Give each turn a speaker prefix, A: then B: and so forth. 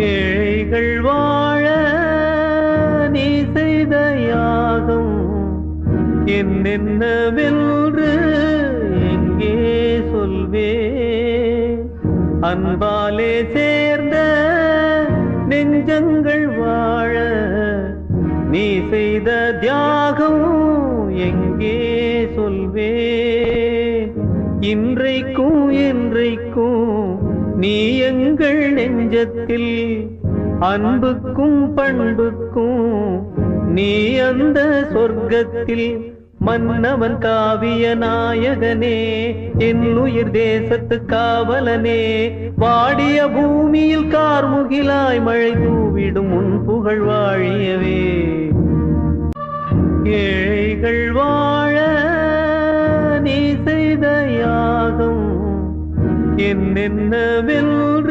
A: ஏழைகள் வாழ நீ செய்த யாகம் என்னென்னவென்று எங்கே சொல்வே? அன்பாலே சேர்ந்த நெஞ்சங்கள் வாழ நீ செய்த தியாகம் எங்கே சொல்வே? இன்றைக்கும் என்றைக்கும் நீ எங்கள் நெஞ்சத்தில் அன்புக்கும் பண்புக்கும் நீ அந்த சொர்க்கத்தில் மன்னவன் காவிய நாயகனே, என் உயிர் தேசத்து காவலனே, வாடிய பூமியில் கார்முகிலாய் மழை தூவிடும் உன் புகழ் வாழியவே. ஏழைகள் வாழ நீ செய்த யாகம் என்னென்னவென்று